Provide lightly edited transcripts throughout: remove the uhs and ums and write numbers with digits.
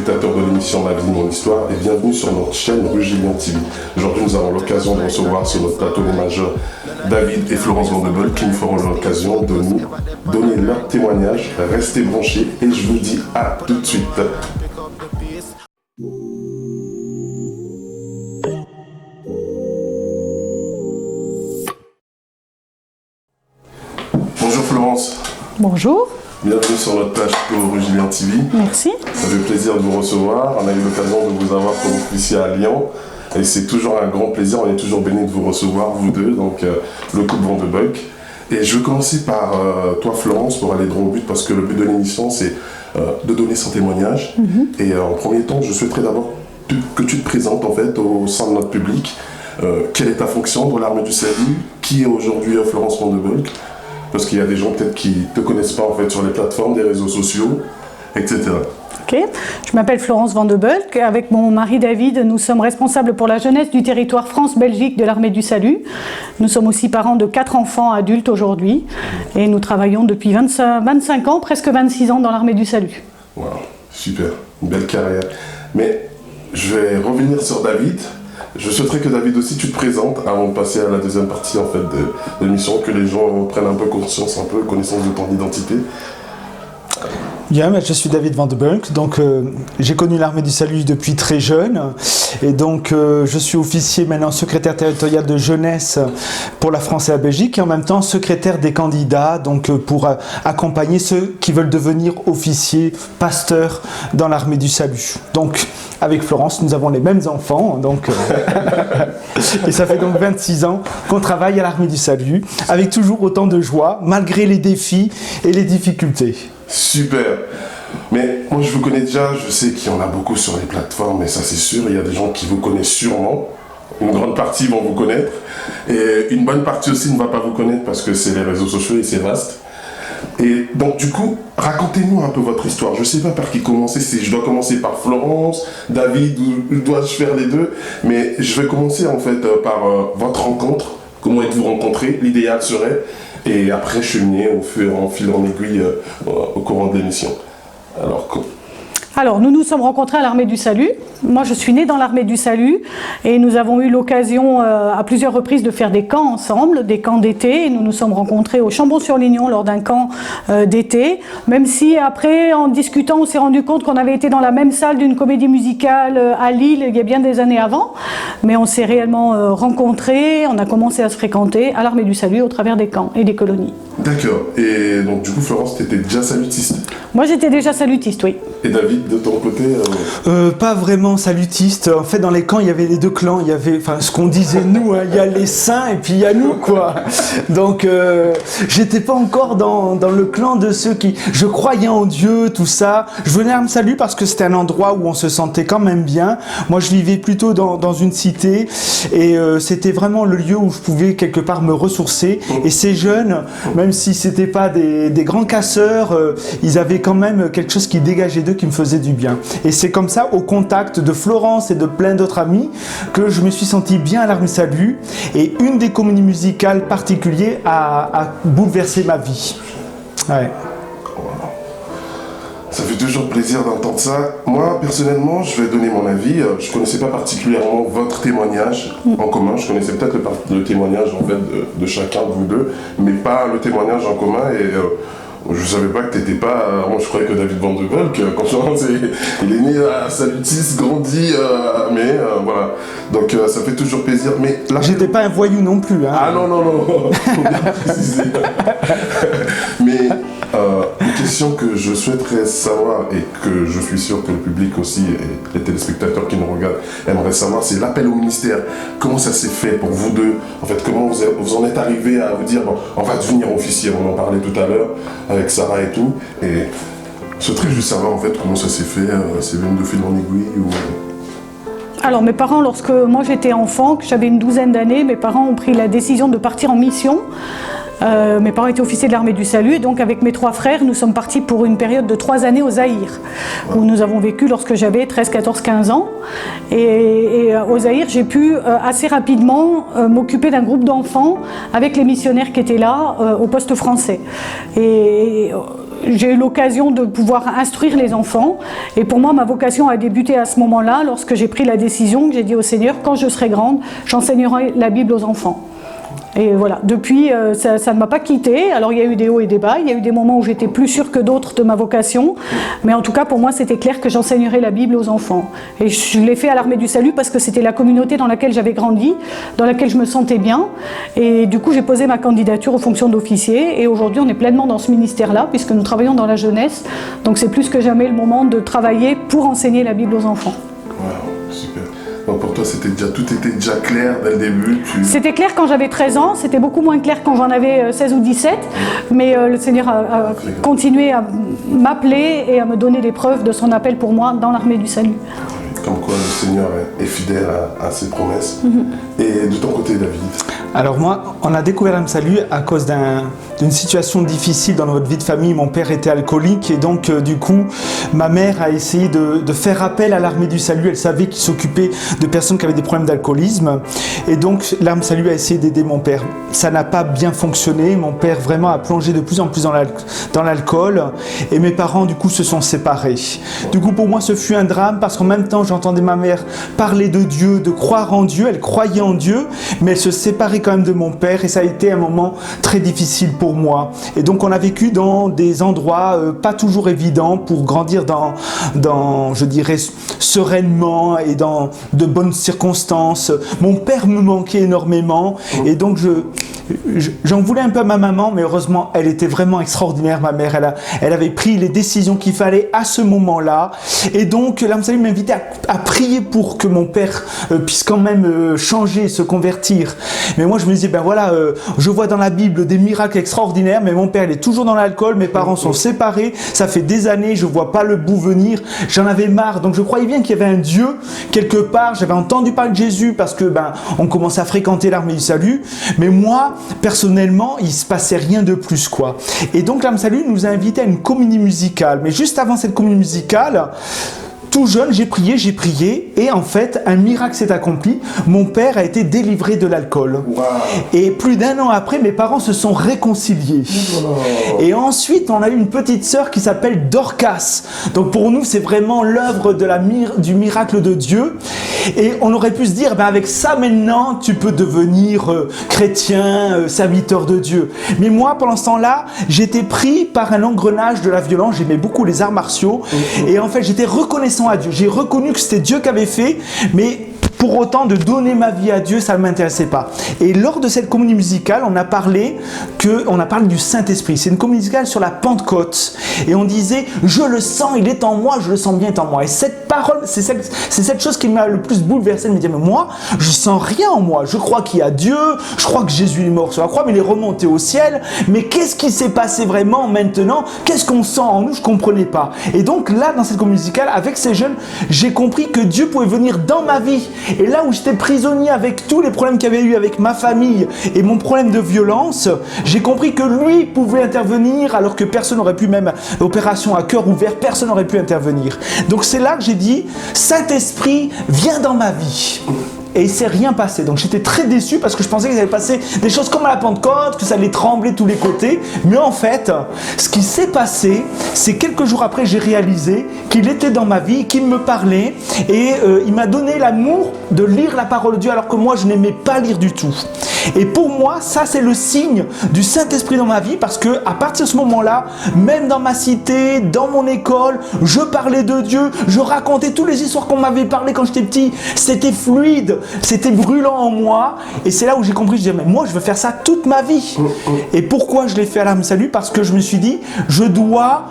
téléspectateurs de l'émission Ma vie, mon histoire et bienvenue sur notre chaîne Rugillian TV. Aujourd'hui, nous avons l'occasion de recevoir sur notre plateau les majeurs David et Florence Vandebeul qui nous feront l'occasion de nous donner leur témoignage. Restez branchés et je vous dis à tout de suite. Bonjour Florence. Bonjour. Bienvenue sur notre page pour Rugillian TV. Merci. Ça fait plaisir de vous recevoir. On a eu l'occasion de vous avoir comme officier à Lyon. Et c'est toujours un grand plaisir. On est toujours bénis de vous recevoir, vous deux, donc le couple Vandebeul. Et je vais commencer par toi, Florence, pour aller droit au but, parce que le but de l'émission, c'est de donner son témoignage. Et en premier temps, je souhaiterais d'abord que tu te présentes en fait au sein de notre public. Quelle est ta fonction dans l'armée du salut? Qui est aujourd'hui Florence Vandebeul? Parce qu'il y a des gens peut-être qui ne te connaissent pas en fait sur les plateformes, des réseaux sociaux, etc. Ok, je m'appelle Florence Vandebeul. Avec mon mari David, nous sommes responsables pour la jeunesse du territoire France-Belgique de l'Armée du Salut. Nous sommes aussi parents de 4 enfants adultes aujourd'hui. Et nous travaillons depuis 25 ans, presque 26 ans dans l'Armée du Salut. Wow, super, une belle carrière. Mais je vais revenir sur David. Je souhaiterais que David aussi tu te présentes avant de passer à la deuxième partie en fait de l'émission, que les gens prennent un peu conscience, un peu connaissance de ton identité. Bien, je suis David Vandebeul, donc j'ai connu l'armée du salut depuis très jeune et donc je suis officier maintenant secrétaire territorial de jeunesse pour la France et la Belgique et en même temps secrétaire des candidats donc pour accompagner ceux qui veulent devenir officiers, pasteurs dans l'armée du salut. Donc avec Florence, nous avons les mêmes enfants donc, et ça fait donc 26 ans qu'on travaille à l'armée du salut avec toujours autant de joie malgré les défis et les difficultés. Super. Mais moi je vous connais déjà, je sais qu'il y en a beaucoup sur les plateformes, et ça c'est sûr, il y a des gens qui vous connaissent sûrement. Une grande partie vont vous connaître, et une bonne partie aussi ne va pas vous connaître parce que c'est les réseaux sociaux et c'est vaste. Et donc du coup, racontez-nous un peu votre histoire. Je sais pas par qui commencer, si je dois commencer par Florence, David, ou dois-je faire les deux, mais je vais commencer en fait par votre rencontre. Comment êtes-vous rencontrés? L'idéal serait. Et après cheminer en fil en aiguille au courant de l'émission. Alors, nous nous sommes rencontrés à l'Armée du Salut. Moi, je suis née dans l'Armée du Salut et nous avons eu l'occasion à plusieurs reprises de faire des camps ensemble, des camps d'été. Et nous nous sommes rencontrés au Chambon-sur-Lignon lors d'un camp d'été. Même si après, en discutant, on s'est rendu compte qu'on avait été dans la même salle d'une comédie musicale à Lille il y a bien des années avant. Mais on s'est réellement rencontrés, on a commencé à se fréquenter à l'Armée du Salut au travers des camps et des colonies. D'accord. Et donc du coup, Florence, tu étais déjà salutiste? Moi, j'étais déjà salutiste, oui. Et David, de ton côté Pas vraiment salutiste. En fait, dans les camps, il y avait les deux clans. Il y avait, enfin, ce qu'on disait nous, hein, il y a les saints et puis il y a nous, quoi. Donc, j'étais pas encore dans le clan de ceux qui... Je croyais en Dieu, tout ça. Je venais à me saluer parce que c'était un endroit où on se sentait quand même bien. Moi, je vivais plutôt dans une cité et c'était vraiment le lieu où je pouvais quelque part me ressourcer. Et ces jeunes, même si c'était pas des grands casseurs, ils avaient quand même quelque chose qui dégageait d'eux, qui me faisait du bien. Et c'est comme ça, au contact de Florence et de plein d'autres amis, que je me suis senti bien à l'Armée Salut. Et une des comédies musicales particulières a bouleversé ma vie. Ouais. Ça fait toujours plaisir d'entendre ça. Moi, personnellement, je vais donner mon avis. Je ne connaissais pas particulièrement votre témoignage en commun. Je connaissais peut-être le témoignage en fait, de chacun de vous deux, mais pas le témoignage en commun. Et je savais pas que t'étais pas... moi, je croyais que David Vandebeul, quand il est né à Salutis, grandi, mais voilà. Donc, ça fait toujours plaisir. Mais là, j'étais pas un voyou non plus. Hein. Ah non, faut bien préciser. Mais une question que je souhaiterais savoir et que je suis sûr que le public aussi et les téléspectateurs qui nous regardent aimeraient savoir, c'est l'appel au ministère. Comment ça s'est fait pour vous deux? En fait, comment vous en êtes arrivé à vous dire, bon, on va devenir officier, on en parlait tout à l'heure avec Sarah et tout. Et je souhaiterais juste savoir en fait comment ça s'est fait, c'est venu de fil en aiguille ou... Alors mes parents, lorsque moi j'étais enfant, que j'avais une douzaine d'années, mes parents ont pris la décision de partir en mission. Mes parents étaient officiers de l'armée du salut et donc avec mes 3 frères, nous sommes partis pour une période de 3 années au Zaïre, où nous avons vécu lorsque j'avais 13, 14, 15 ans. Et au Zaïre, j'ai pu assez rapidement m'occuper d'un groupe d'enfants avec les missionnaires qui étaient là au poste français. Et j'ai eu l'occasion de pouvoir instruire les enfants. Et pour moi, ma vocation a débuté à ce moment-là, lorsque j'ai pris la décision, que j'ai dit au Seigneur, quand je serai grande, j'enseignerai la Bible aux enfants. Et voilà, depuis, ça ne m'a pas quittée. Alors il y a eu des hauts et des bas, il y a eu des moments où j'étais plus sûre que d'autres de ma vocation, mais en tout cas pour moi c'était clair que j'enseignerais la Bible aux enfants. Et je l'ai fait à l'Armée du Salut parce que c'était la communauté dans laquelle j'avais grandi, dans laquelle je me sentais bien. Et du coup j'ai posé ma candidature aux fonctions d'officier, et aujourd'hui on est pleinement dans ce ministère-là, puisque nous travaillons dans la jeunesse. Donc c'est plus que jamais le moment de travailler pour enseigner la Bible aux enfants. Wow, super. Donc pour toi, tout était déjà clair dès le début. C'était clair quand j'avais 13 ans, c'était beaucoup moins clair quand j'en avais 16 ou 17, mais le Seigneur a continué à m'appeler et à me donner des preuves de son appel pour moi dans l'Armée du Salut. Comme quoi le Seigneur est fidèle à ses promesses. Et de ton côté, David? Alors moi, on a découvert l'âme salut à cause d'une situation difficile dans notre vie de famille. Mon père était alcoolique et donc du coup, ma mère a essayé de faire appel à l'Armée du Salut. Elle savait qu'il s'occupait de personnes qui avaient des problèmes d'alcoolisme. Et donc, l'âme salut a essayé d'aider mon père. Ça n'a pas bien fonctionné. Mon père vraiment a plongé de plus en plus dans l'alcool. Et mes parents, du coup, se sont séparés. Du coup, pour moi, ce fut un drame parce qu'en même temps, j'entendais ma mère parler de Dieu, de croire en Dieu. Elle croyait en Dieu, mais elle se séparait quand même de mon père. Et ça a été un moment très difficile pour moi. Et donc, on a vécu dans des endroits pas toujours évidents pour grandir dans, je dirais, sereinement et dans de bonnes circonstances. Mon père me manquait énormément et donc j'en voulais un peu à ma maman, mais heureusement elle était vraiment extraordinaire, ma mère. Elle avait pris les décisions qu'il fallait à ce moment-là, et donc l'âme salut m'invitait à prier pour que mon père puisse quand même changer et se convertir. Mais moi je me disais, ben voilà, je vois dans la Bible des miracles extraordinaires, mais mon père il est toujours dans l'alcool, mes parents sont séparés, ça fait des années, je vois pas le bout venir, j'en avais marre. Donc je croyais bien qu'il y avait un Dieu quelque part. J'avais entendu parler de Jésus parce que on commençait à fréquenter l'Armée du Salut, mais moi personnellement il se passait rien de plus quoi. Et donc l'Armée du Salut nous a invités à une communion musicale, mais juste avant cette communion musicale, tout jeune, j'ai prié, et en fait, un miracle s'est accompli. Mon père a été délivré de l'alcool. Wow. Et plus d'un an après, mes parents se sont réconciliés. Wow. Et ensuite, on a eu une petite sœur qui s'appelle Dorcas. Donc pour nous, c'est vraiment l'œuvre du miracle de Dieu. Et on aurait pu se dire, avec ça maintenant, tu peux devenir chrétien, serviteur de Dieu. Mais moi, pendant ce temps-là, j'étais pris par un engrenage de la violence. J'aimais beaucoup les arts martiaux. Et en fait, j'étais reconnaissant à Dieu. J'ai reconnu que c'était Dieu qui avait fait, mais pour autant de donner ma vie à Dieu, ça ne m'intéressait pas. Et lors de cette communion musicale, on a parlé du Saint-Esprit. C'est une communion musicale sur la Pentecôte. Et on disait, je le sens, il est en moi, je le sens bien, il est en moi. Et cette parole, c'est cette chose qui m'a le plus bouleversé, de me dire, mais moi, je sens rien en moi. Je crois qu'il y a Dieu, je crois que Jésus est mort sur la croix, mais il est remonté au ciel. Mais qu'est-ce qui s'est passé vraiment maintenant? Qu'est-ce qu'on sent en nous? Je ne comprenais pas. Et donc là, dans cette communion musicale, avec ces jeunes, j'ai compris que Dieu pouvait venir dans ma vie. Et là où j'étais prisonnier avec tous les problèmes qu'il y avait eu avec ma famille et mon problème de violence, j'ai compris que lui pouvait intervenir alors que personne n'aurait pu, même opération à cœur ouvert, personne n'aurait pu intervenir. Donc c'est là que j'ai dit, Saint-Esprit, viens dans ma vie. Et il ne s'est rien passé. Donc j'étais très déçu parce que je pensais qu'il allait passer des choses comme à la Pentecôte, que ça allait trembler de tous les côtés. Mais en fait, ce qui s'est passé, c'est quelques jours après, j'ai réalisé qu'il était dans ma vie, qu'il me parlait. Et il m'a donné l'amour de lire la parole de Dieu alors que moi, je n'aimais pas lire du tout. Et pour moi, ça c'est le signe du Saint-Esprit dans ma vie parce que à partir de ce moment-là, même dans ma cité, dans mon école, je parlais de Dieu, je racontais toutes les histoires qu'on m'avait parlé quand j'étais petit. C'était fluide, c'était brûlant en moi. Et c'est là où j'ai compris, je disais, mais moi je veux faire ça toute ma vie. Et pourquoi je l'ai fait à l'Armée du Salut? Parce que je me suis dit, je dois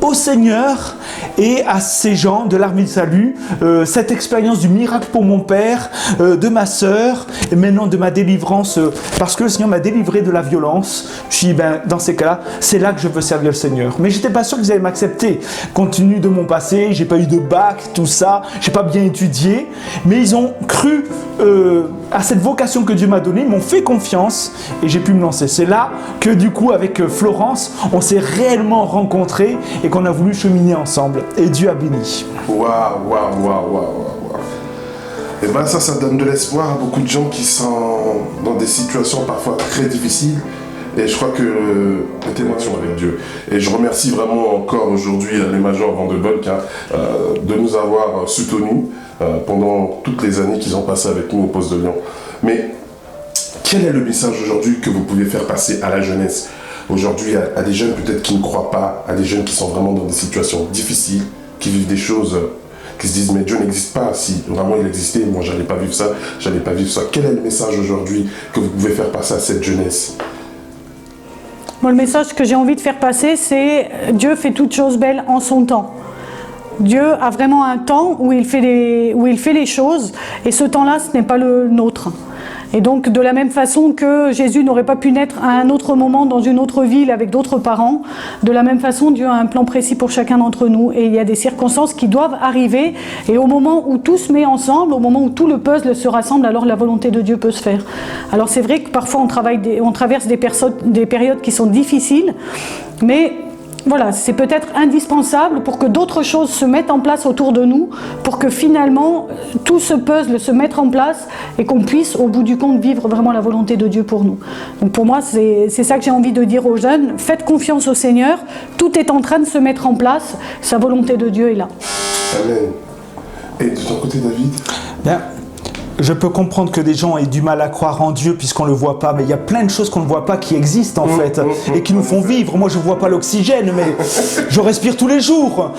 au Seigneur et à ces gens de l'Armée du Salut cette expérience du miracle pour mon père, de ma sœur et maintenant de ma délivrance parce que le Seigneur m'a délivré de la violence. Je suis dit, dans ces cas-là, c'est là que je veux servir le Seigneur. Mais j'étais pas sûr qu'ils allaient m'accepter. Compte tenu de mon passé, j'ai pas eu de bac, tout ça, j'ai pas bien étudié, mais ils ont cru à cette vocation que Dieu m'a donnée, ils m'ont fait confiance et j'ai pu me lancer. C'est là que du coup, avec Florence, on s'est réellement rencontrés et qu'on a voulu cheminer ensemble. Et Dieu a béni. Waouh. Et ça donne de l'espoir à beaucoup de gens qui sont dans des situations parfois très difficiles. Et je crois que le témoignage avec Dieu. Et je remercie vraiment encore aujourd'hui les majors Van de Bolk de nous avoir soutenus pendant toutes les années qu'ils ont passées avec nous au poste de Lyon. Mais quel est le message aujourd'hui que vous pouvez faire passer à la jeunesse? Aujourd'hui, à des jeunes peut-être qui ne croient pas, à des jeunes qui sont vraiment dans des situations difficiles, qui vivent des choses, qui se disent mais Dieu n'existe pas. Si vraiment il existait, moi j'allais pas vivre ça, j'allais pas vivre ça. Quel est le message aujourd'hui que vous pouvez faire passer à cette jeunesse? Moi, le message que j'ai envie de faire passer, c'est Dieu fait toutes choses belles en son temps. Dieu a vraiment un temps où il fait les choses, et ce temps-là, ce n'est pas le nôtre. Et donc, de la même façon que Jésus n'aurait pas pu naître à un autre moment dans une autre ville avec d'autres parents, de la même façon, Dieu a un plan précis pour chacun d'entre nous. Et il y a des circonstances qui doivent arriver. Et au moment où tout se met ensemble, au moment où tout le puzzle se rassemble, alors la volonté de Dieu peut se faire. Alors c'est vrai que parfois on traverse des périodes qui sont difficiles, mais voilà, c'est peut-être indispensable pour que d'autres choses se mettent en place autour de nous, pour que finalement tout ce puzzle se mette en place et qu'on puisse au bout du compte vivre vraiment la volonté de Dieu pour nous. Donc pour moi c'est ça que j'ai envie de dire aux jeunes, faites confiance au Seigneur, tout est en train de se mettre en place, sa volonté de Dieu est là. Amen. Et de ton côté David? Bien. Je peux comprendre que des gens aient du mal à croire en Dieu puisqu'on ne le voit pas, mais il y a plein de choses qu'on ne voit pas qui existent en fait et qui nous font vivre. Moi je ne vois pas l'oxygène, mais je respire tous les jours.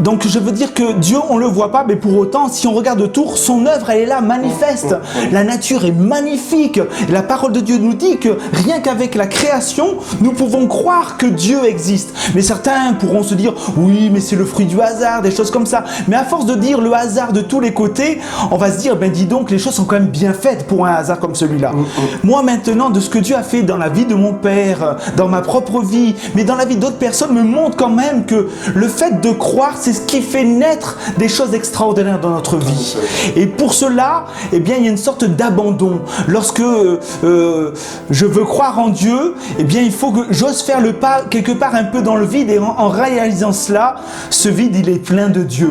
Donc je veux dire que Dieu on ne le voit pas, mais pour autant si on regarde autour, son œuvre elle est là, manifeste. La nature est magnifique. La parole de Dieu nous dit que rien qu'avec la création, nous pouvons croire que Dieu existe. Mais certains pourront se dire, oui mais c'est le fruit du hasard, des choses comme ça. Mais à force de dire le hasard de tous les côtés, on va se dire, ben dis donc, les choses sont quand même bien faites pour un hasard comme celui-là. Moi maintenant, de ce que Dieu a fait dans la vie de mon père, dans ma propre vie, mais dans la vie d'autres personnes, me montre quand même que le fait de croire, c'est ce qui fait naître des choses extraordinaires dans notre vie. Et pour cela, eh bien, il y a une sorte d'abandon. Lorsque je veux croire en Dieu, eh bien, il faut que j'ose faire le pas quelque part un peu dans le vide, et en réalisant cela, ce vide, il est plein de Dieu.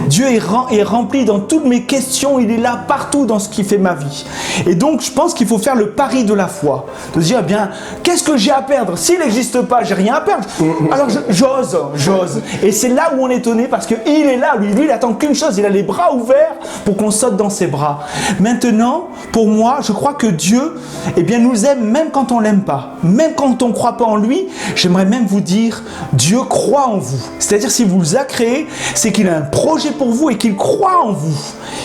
Dieu est rempli dans toutes mes questions, il est là partout dans ce qui fait ma vie. Et donc je pense qu'il faut faire le pari de la foi, de se dire, eh bien, qu'est-ce que j'ai à perdre? S'il n'existe pas, j'ai rien à perdre. Alors j'ose. Et c'est là où on est étonné, parce qu'il est là, lui il attend qu'une chose, il a les bras ouverts pour qu'on saute dans ses bras. Maintenant, pour moi, je crois que Dieu, eh bien, nous aime même quand on l'aime pas, même quand on ne croit pas en lui. J'aimerais même vous dire, Dieu croit en vous. C'est-à-dire, s'il vous a créé, c'est qu'il a un projet pour vous et qu'il croit en vous.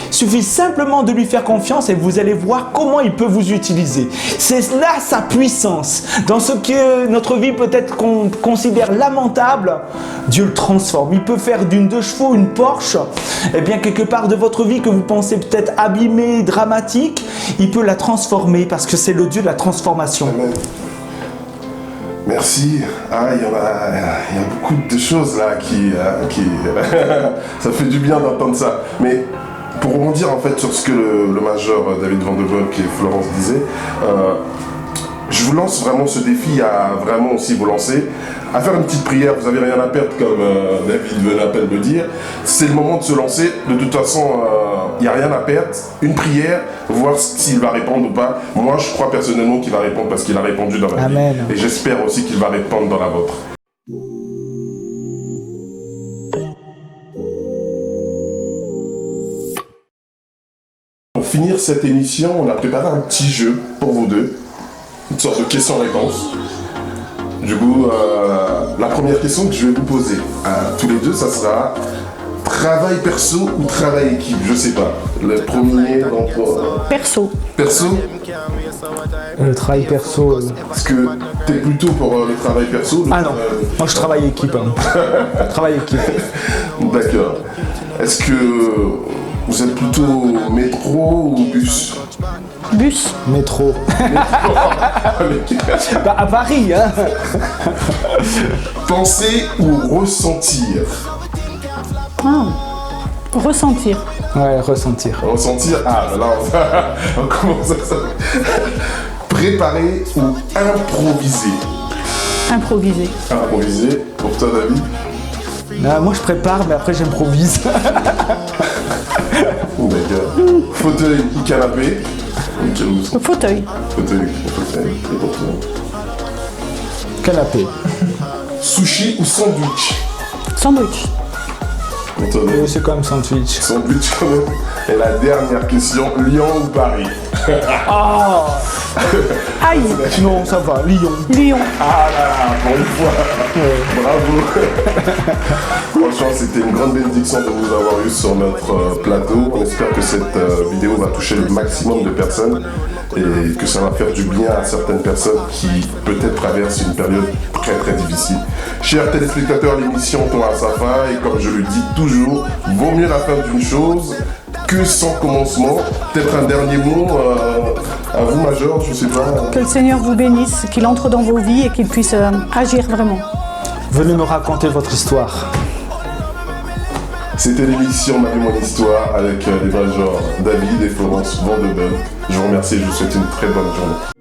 Il suffit simplement de lui faire confiance et vous allez voir comment il peut vous utiliser. C'est là sa puissance. Dans ce que notre vie peut-être qu'on considère lamentable, Dieu le transforme. Il peut faire d'une 2 chevaux une Porsche. Eh bien, quelque part de votre vie que vous pensez peut-être abîmée, dramatique, il peut la transformer parce que c'est le Dieu de la transformation. Amen. Merci. Il y a beaucoup de choses là qui ça fait du bien d'entendre ça. Mais pour rebondir en fait sur ce que le major David Van de Bolk et Florence disaient, je vous lance vraiment ce défi à vraiment aussi vous lancer, à faire une petite prière. Vous n'avez rien à perdre, comme David venait à peine de dire. C'est le moment de se lancer. De toute façon, il n'y a rien à perdre. Une prière, voir s'il va répondre ou pas. Moi, je crois personnellement qu'il va répondre parce qu'il a répondu dans ma vie. Et j'espère aussi qu'il va répondre dans la vôtre. Pour finir cette émission, on a préparé un petit jeu pour vous deux. Une sorte de question-réponse. Du coup, la première question que je vais vous poser à tous les deux, ça sera travail perso ou travail équipe, je sais pas. Le premier, donc... Perso. Perso? Le travail perso... Est-ce que t'es plutôt pour le travail perso? Ah non, moi je travaille équipe. Travail équipe. D'accord. Est-ce que vous êtes plutôt métro ou bus? Bus. Métro. Bah, à Paris, hein. Penser ou ressentir? Ressentir. Ouais, ressentir. Ressentir? Ah, là, on commence à ça. Préparer ou improviser? Improviser. Improviser. Pour toi, David? Moi, je prépare, mais après, j'improvise. D'accord. Fauteuil ou canapé? Le fauteuil. Fauteuil. Et pour toi? Canapé. Sushi ou sandwich? Sandwich. Antoine, C'est quand même sandwich. sandwich quand même. Et la dernière question, Lyon ou Paris? Ah Aïe. non, ça va, Lyon. Lyon. Ah là là, pour une fois. Bravo. Franchement, c'était une grande bénédiction de vous avoir eu sur notre plateau. On espère que cette vidéo va toucher le maximum de personnes et que ça va faire du bien à certaines personnes qui peut-être traversent une période très très difficile. Chers téléspectateurs, l'émission tourne à sa fin et comme je le dis toujours, vaut mieux la fin d'une chose que sans commencement. Peut-être un dernier mot à vous, Major, je sais pas. Que le Seigneur vous bénisse, qu'il entre dans vos vies et qu'il puisse agir vraiment. Venez me raconter votre histoire. C'était l'émission Ma vie, mon histoire avec les majors David et Florence Vandebel. Je vous remercie et je vous souhaite une très bonne journée.